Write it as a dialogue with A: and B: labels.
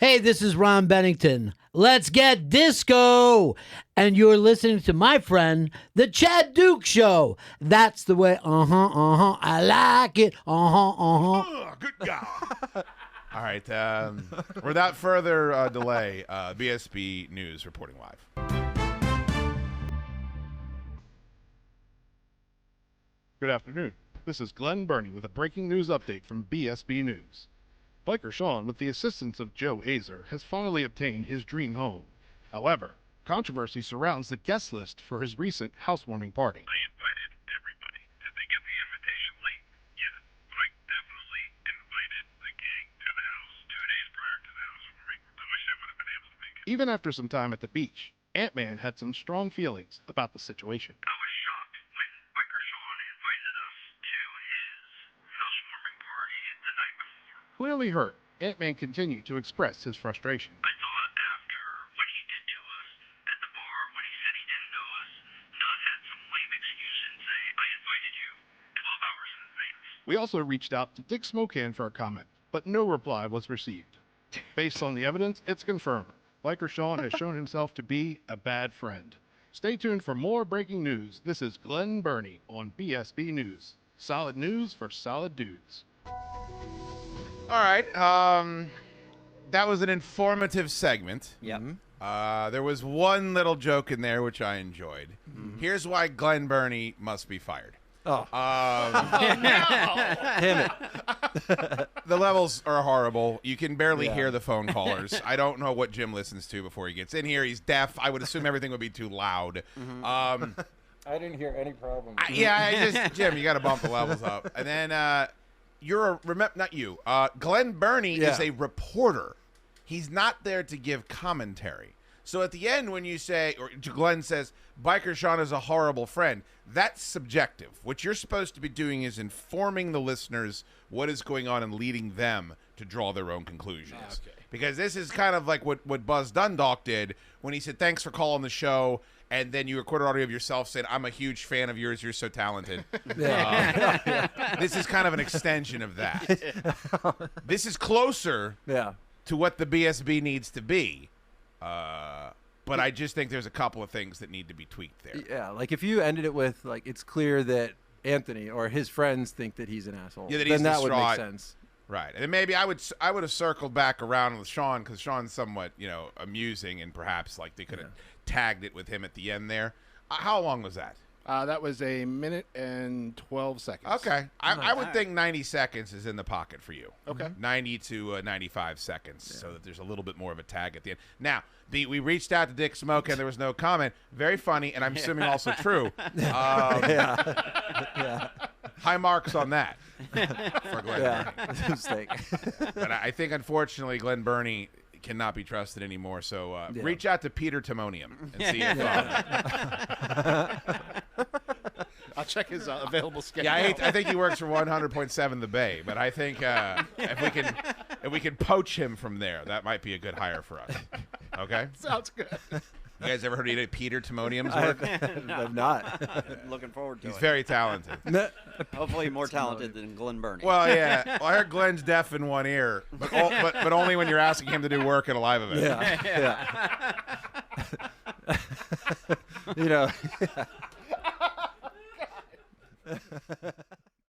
A: Hey, this is Ron Bennington. Let's get disco. And you're listening to my friend, The Chad Duke Show. That's the way, I like it.
B: Good God. All right. Without further delay, BSB News reporting live.
C: Good afternoon. This is Glen Burnie with a breaking news update from BSB News. Biker Sean, with the assistance of Joe Azer, has finally obtained his dream home. However, controversy surrounds the guest list for his recent housewarming party.
D: I invited everybody. Did they get the invitation late? Yeah, but I definitely invited the gang to the house 2 days prior to the housewarming. I wish I would have been able to make it.
C: Even after some time at the beach, Ant-Man had some strong feelings about the situation.
D: I was shocked when Biker Sean invited us to his housewarming party the night before.
C: Clearly hurt, Ant-Man continued to express his frustration.
D: I thought after what he did to us at the bar when he said he didn't know us, not had some lame excuse and say, I invited you 12 hours in advance.
C: We also reached out to Dick Smokehan for a comment, but no reply was received. Based on the evidence, it's confirmed. Biker Sean has shown himself to be a bad friend. Stay tuned for more breaking news. This is Glen Burnie on BSB News. Solid news for solid dudes.
B: All right. That was an informative segment.
E: Yep.
B: There was one little joke in there which I enjoyed. Here's why Glen Burnie must be fired.
A: Oh.
E: Damn it.
B: The levels are horrible. You can barely hear the phone callers. I don't know what Jim listens to before he gets in here. He's deaf. I would assume everything would be too loud.
F: I didn't hear any problem.
B: Jim, you got to bump the levels up. And then not you. Glen Burnie is a reporter. He's not there to give commentary. So at the end, when you say, or Glenn says, Biker Sean is a horrible friend, that's subjective. What you're supposed to be doing is informing the listeners what is going on and leading them to draw their own conclusions. Okay. Because this is kind of like what Buzz Dundalk did when he said, thanks for calling the show, and then you recorded audio of yourself saying, I'm a huge fan of yours, you're so talented. This is kind of an extension of that. This is closer to what the BSB needs to be. But I just think there's a couple of things that need to be tweaked there.
F: Yeah, like if you ended it with, like, it's clear that Anthony or his friends think that he's an asshole, then that would make sense.
B: Right. And maybe I would have circled back around with Sean because Sean's somewhat, amusing, and perhaps like they could have tagged it with him at the end there. How long was that?
C: That was 1 minute and 12 seconds.
B: Okay. I would think 90 seconds is in the pocket for you.
C: Okay.
B: 90 to 95 seconds so that there's a little bit more of a tag at the end. Now, we reached out to Dick Smoke and there was no comment. Very funny, and I'm assuming also true. High marks on that for Glen Burnie.
F: Mistake.
B: But I think, unfortunately, Glen Burnie cannot be trusted anymore. So reach out to Peter Timonium and see if
C: I'll check his available schedule.
B: I think he works for 100.7 The Bay, but I think if we can poach him from there, that might be a good hire for us. Okay?
C: Sounds good.
B: You guys ever heard of any Peter Timonium's work?
F: I'm not.
E: Looking forward to it.
B: He's very talented.
E: Hopefully more talented than Glen Burnie.
B: Well, yeah. Well, I heard Glenn's deaf in one ear, but only when you're asking him to do work at a live event.
F: Yeah.